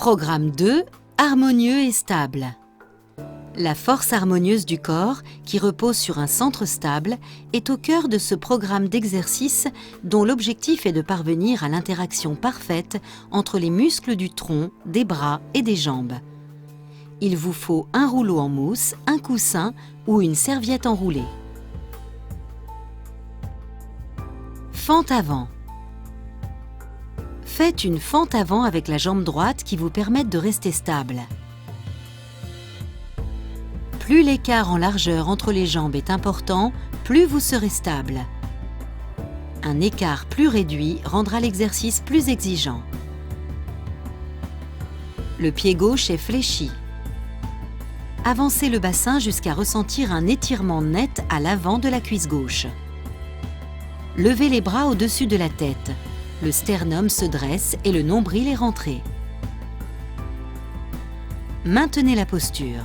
Programme 2, harmonieux et stable. La force harmonieuse du corps, qui repose sur un centre stable, est au cœur de ce programme d'exercice dont l'objectif est de parvenir à l'interaction parfaite entre les muscles du tronc, des bras et des jambes. Il vous faut un rouleau en mousse, un coussin ou une serviette enroulée. Fente avant. Faites une fente avant avec la jambe droite qui vous permette de rester stable. Plus l'écart en largeur entre les jambes est important, plus vous serez stable. Un écart plus réduit rendra l'exercice plus exigeant. Le pied gauche est fléchi. Avancez le bassin jusqu'à ressentir un étirement net à l'avant de la cuisse gauche. Levez les bras au-dessus de la tête. Le sternum se dresse et le nombril est rentré. Maintenez la posture.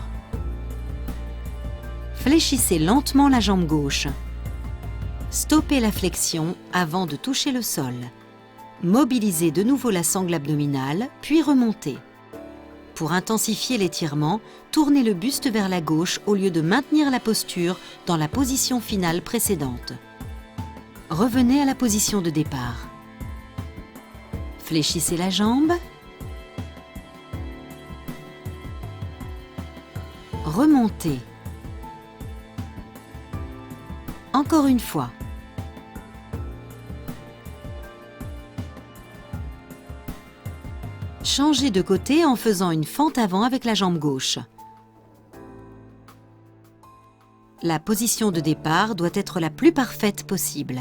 Fléchissez lentement la jambe gauche. Stoppez la flexion avant de toucher le sol. Mobilisez de nouveau la sangle abdominale, puis remontez. Pour intensifier l'étirement, tournez le buste vers la gauche au lieu de maintenir la posture dans la position finale précédente. Revenez à la position de départ. Fléchissez la jambe. Remontez. Encore une fois. Changez de côté en faisant une fente avant avec la jambe gauche. La position de départ doit être la plus parfaite possible.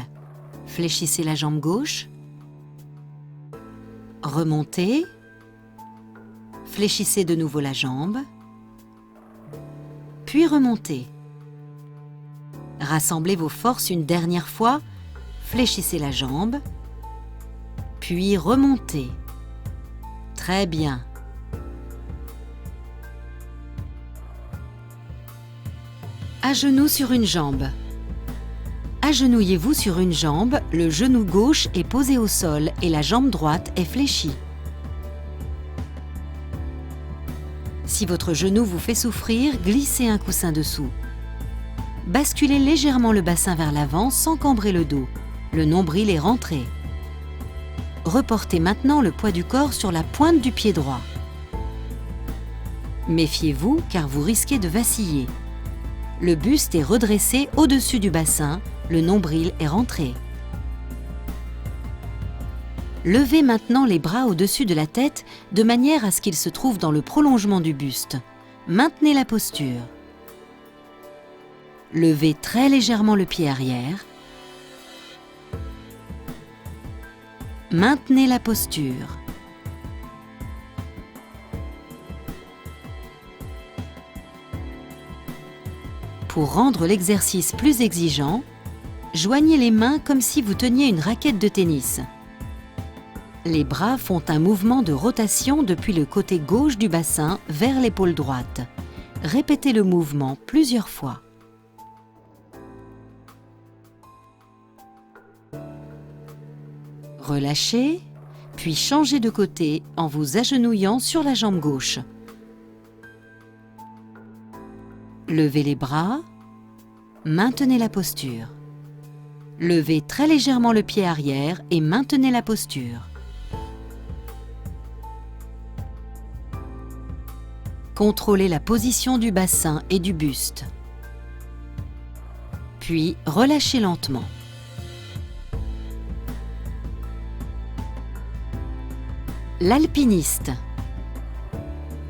Fléchissez la jambe gauche. Remontez. Fléchissez de nouveau la jambe. Puis remontez. Rassemblez vos forces une dernière fois. Fléchissez la jambe. Puis remontez. Très bien. À genoux sur une jambe. Agenouillez-vous sur une jambe, le genou gauche est posé au sol et la jambe droite est fléchie. Si votre genou vous fait souffrir, glissez un coussin dessous. Basculez légèrement le bassin vers l'avant sans cambrer le dos. Le nombril est rentré. Reportez maintenant le poids du corps sur la pointe du pied droit. Méfiez-vous car vous risquez de vaciller. Le buste est redressé au-dessus du bassin, le nombril est rentré. Levez maintenant les bras au-dessus de la tête de manière à ce qu'ils se trouvent dans le prolongement du buste. Maintenez la posture. Levez très légèrement le pied arrière. Maintenez la posture. Pour rendre l'exercice plus exigeant, joignez les mains comme si vous teniez une raquette de tennis. Les bras font un mouvement de rotation depuis le côté gauche du bassin vers l'épaule droite. Répétez le mouvement plusieurs fois. Relâchez, puis changez de côté en vous agenouillant sur la jambe gauche. Levez les bras, maintenez la posture. Levez très légèrement le pied arrière et maintenez la posture. Contrôlez la position du bassin et du buste. Puis relâchez lentement. L'alpiniste.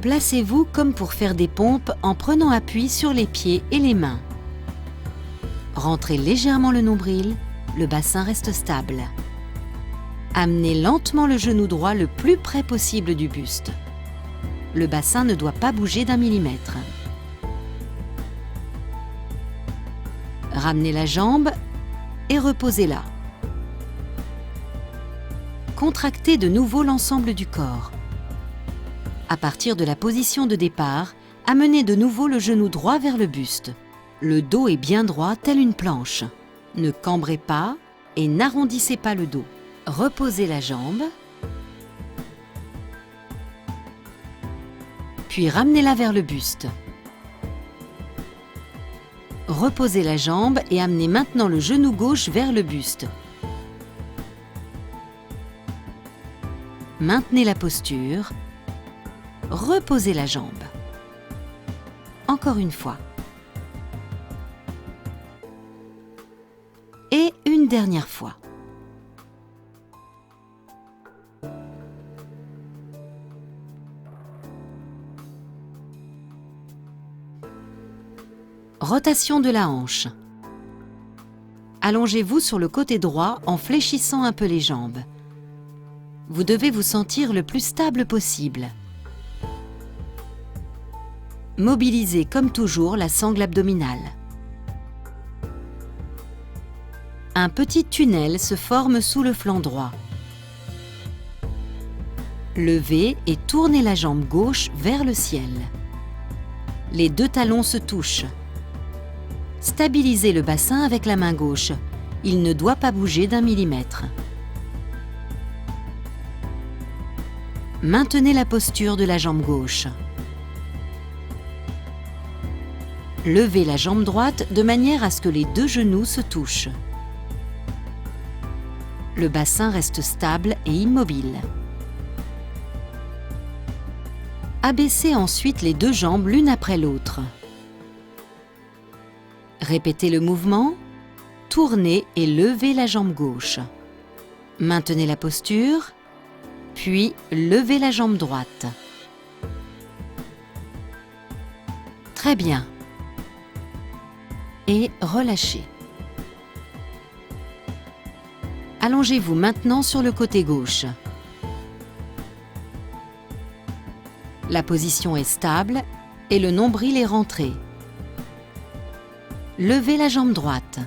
Placez-vous comme pour faire des pompes en prenant appui sur les pieds et les mains. Rentrez légèrement le nombril, le bassin reste stable. Amenez lentement le genou droit le plus près possible du buste. Le bassin ne doit pas bouger d'1 millimètre. Ramenez la jambe et reposez-la. Contractez de nouveau l'ensemble du corps. À partir de la position de départ, amenez de nouveau le genou droit vers le buste. Le dos est bien droit, tel une planche. Ne cambrez pas et n'arrondissez pas le dos. Reposez la jambe. puis ramenez-la vers le buste. Reposez la jambe et amenez maintenant le genou gauche vers le buste. Maintenez la posture. Reposez la jambe. Encore une fois. Et une dernière fois. Rotation de la hanche. Allongez-vous sur le côté droit en fléchissant un peu les jambes. Vous devez vous sentir le plus stable possible. Mobilisez comme toujours la sangle abdominale. Un petit tunnel se forme sous le flanc droit. Levez et tournez la jambe gauche vers le ciel. Les deux talons se touchent. Stabilisez le bassin avec la main gauche. Il ne doit pas bouger d'1 millimètre. Maintenez la posture de la jambe gauche. Levez la jambe droite de manière à ce que les deux genoux se touchent. Le bassin reste stable et immobile. Abaissez ensuite les deux jambes l'une après l'autre. Répétez le mouvement, tournez et levez la jambe gauche. Maintenez la posture, puis levez la jambe droite. Très bien. Et relâchez. Allongez-vous maintenant sur le côté gauche. La position est stable et le nombril est rentré. Levez la jambe droite.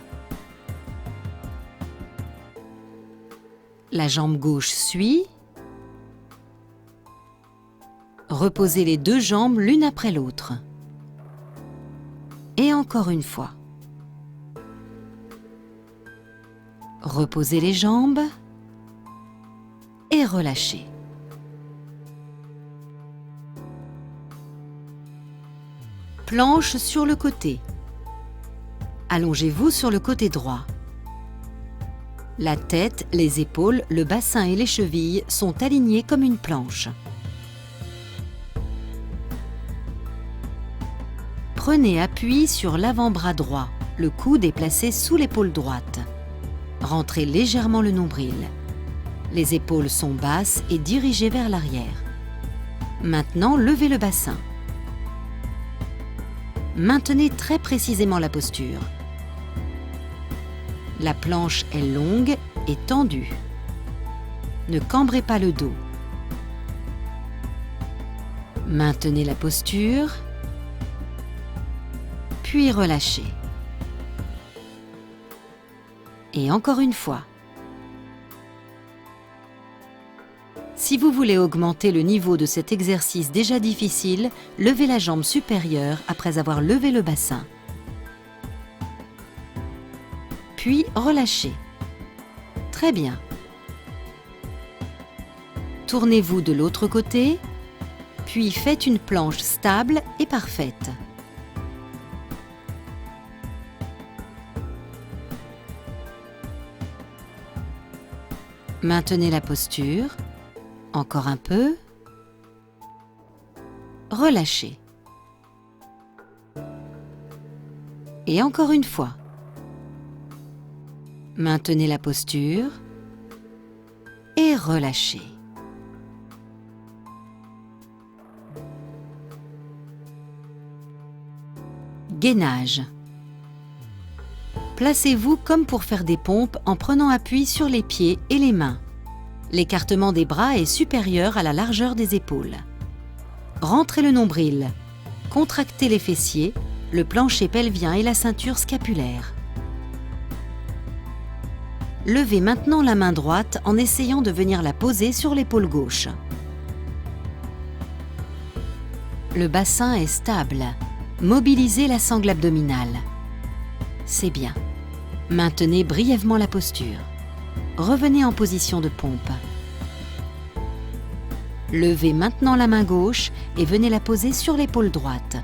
La jambe gauche suit. Reposez les deux jambes l'une après l'autre. Et encore une fois. Reposez les jambes et relâchez. Planche sur le côté. Allongez-vous sur le côté droit. La tête, les épaules, le bassin et les chevilles sont alignés comme une planche. Prenez appui sur l'avant-bras droit. Le coude est placé sous l'épaule droite. Rentrez légèrement le nombril. Les épaules sont basses et dirigées vers l'arrière. Maintenant, levez le bassin. Maintenez très précisément la posture. La planche est longue et tendue. Ne cambrez pas le dos. Maintenez la posture, puis relâchez. Et encore une fois. Si vous voulez augmenter le niveau de cet exercice déjà difficile, levez la jambe supérieure après avoir levé le bassin. Puis relâchez. Très bien. Tournez-vous de l'autre côté, puis faites une planche stable et parfaite. Maintenez la posture. Encore un peu. Relâchez. Et encore une fois. Maintenez la posture et relâchez. Gainage. Placez-vous comme pour faire des pompes en prenant appui sur les pieds et les mains. L'écartement des bras est supérieur à la largeur des épaules. Rentrez le nombril. Contractez les fessiers, le plancher pelvien et la ceinture scapulaire. Levez maintenant la main droite en essayant de venir la poser sur l'épaule gauche. Le bassin est stable. Mobilisez la sangle abdominale. C'est bien. Maintenez brièvement la posture. Revenez en position de pompe. Levez maintenant la main gauche et venez la poser sur l'épaule droite.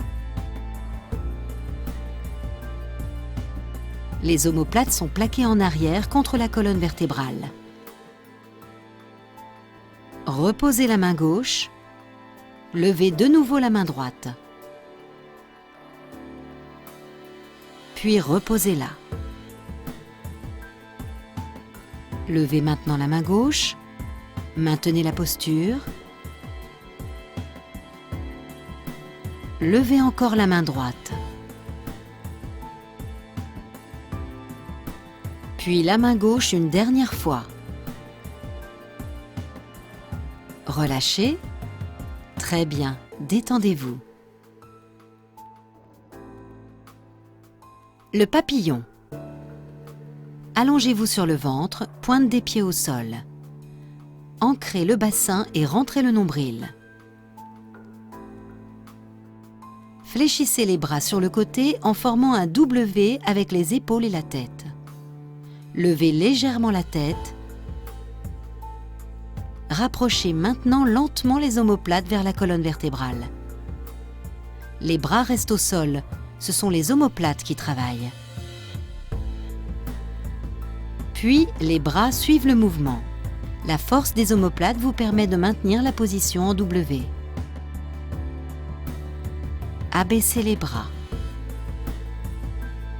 Les omoplates sont plaquées en arrière contre la colonne vertébrale. Reposez la main gauche. Levez de nouveau la main droite. Puis reposez-la. Levez maintenant la main gauche. Maintenez la posture. Levez encore la main droite. Puis la main gauche une dernière fois. Relâchez. Très bien, détendez-vous. Le papillon. Allongez-vous sur le ventre, pointe des pieds au sol. Ancrez le bassin et rentrez le nombril. Fléchissez les bras sur le côté en formant un W avec les épaules et la tête. Levez légèrement la tête. Rapprochez maintenant lentement les omoplates vers la colonne vertébrale. Les bras restent au sol, ce sont les omoplates qui travaillent. Puis, les bras suivent le mouvement. La force des omoplates vous permet de maintenir la position en W. Abaissez les bras.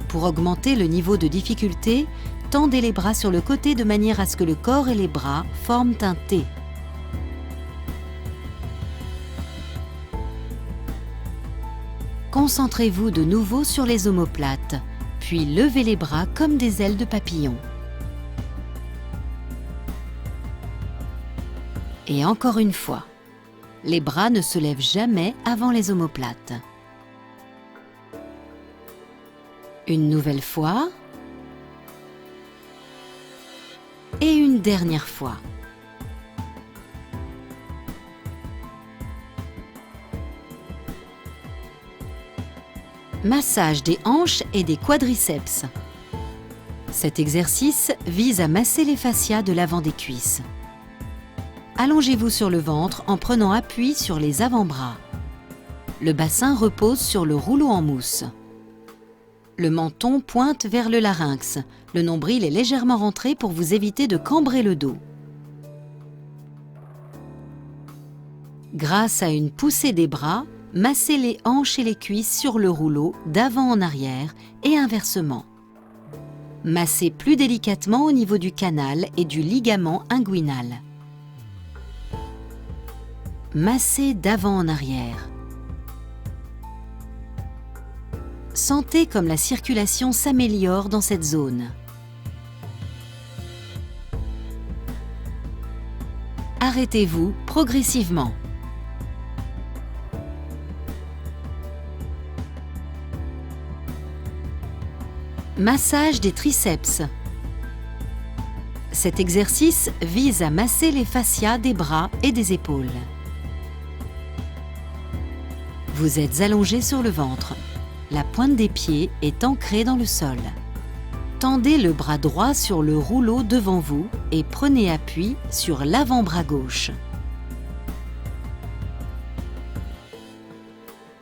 Pour augmenter le niveau de difficulté, tendez les bras sur le côté de manière à ce que le corps et les bras forment un T. Concentrez-vous de nouveau sur les omoplates, puis levez les bras comme des ailes de papillon. Et encore une fois, les bras ne se lèvent jamais avant les omoplates. Une nouvelle fois. Et une dernière fois. Massage des hanches et des quadriceps. Cet exercice vise à masser les fascias de l'avant des cuisses. Allongez-vous sur le ventre en prenant appui sur les avant-bras. Le bassin repose sur le rouleau en mousse. Le menton pointe vers le larynx. Le nombril est légèrement rentré pour vous éviter de cambrer le dos. Grâce à une poussée des bras, massez les hanches et les cuisses sur le rouleau d'avant en arrière et inversement. Massez plus délicatement au niveau du canal et du ligament inguinal. Massez d'avant en arrière. Sentez comme la circulation s'améliore dans cette zone. Arrêtez-vous progressivement. Massage des triceps. Cet exercice vise à masser les fascias des bras et des épaules. Vous êtes allongé sur le ventre. La pointe des pieds est ancrée dans le sol. Tendez le bras droit sur le rouleau devant vous et prenez appui sur l'avant-bras gauche.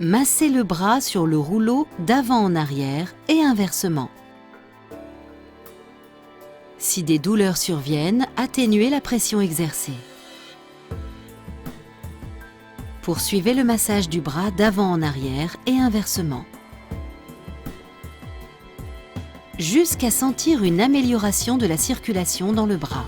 Massez le bras sur le rouleau d'avant en arrière et inversement. Si des douleurs surviennent, atténuez la pression exercée. Poursuivez le massage du bras d'avant en arrière et inversement. Jusqu'à sentir une amélioration de la circulation dans le bras.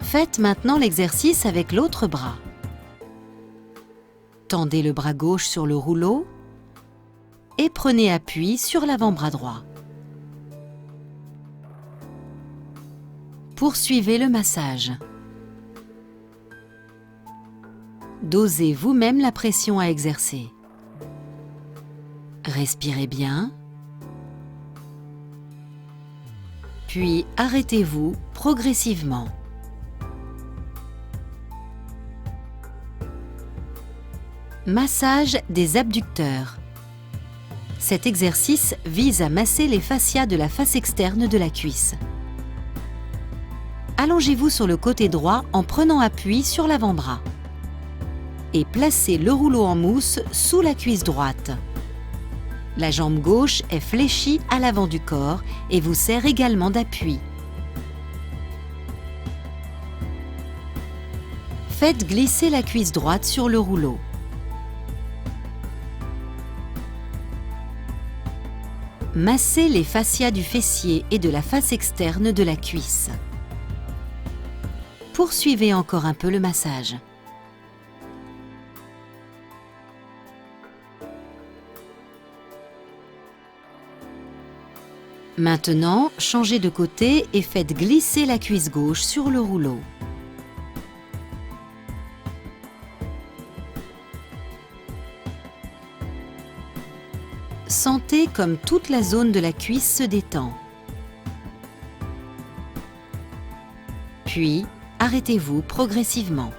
Faites maintenant l'exercice avec l'autre bras. Tendez le bras gauche sur le rouleau et prenez appui sur l'avant-bras droit. Poursuivez le massage. Dosez vous-même la pression à exercer. Respirez bien. Puis arrêtez-vous progressivement. Massage des abducteurs. Cet exercice vise à masser les fascias de la face externe de la cuisse. Allongez-vous sur le côté droit en prenant appui sur l'avant-bras. Et placez le rouleau en mousse sous la cuisse droite. La jambe gauche est fléchie à l'avant du corps et vous sert également d'appui. Faites glisser la cuisse droite sur le rouleau. Massez les fascias du fessier et de la face externe de la cuisse. Poursuivez encore un peu le massage. Maintenant, changez de côté et faites glisser la cuisse gauche sur le rouleau. Sentez comme toute la zone de la cuisse se détend. Puis, arrêtez-vous progressivement.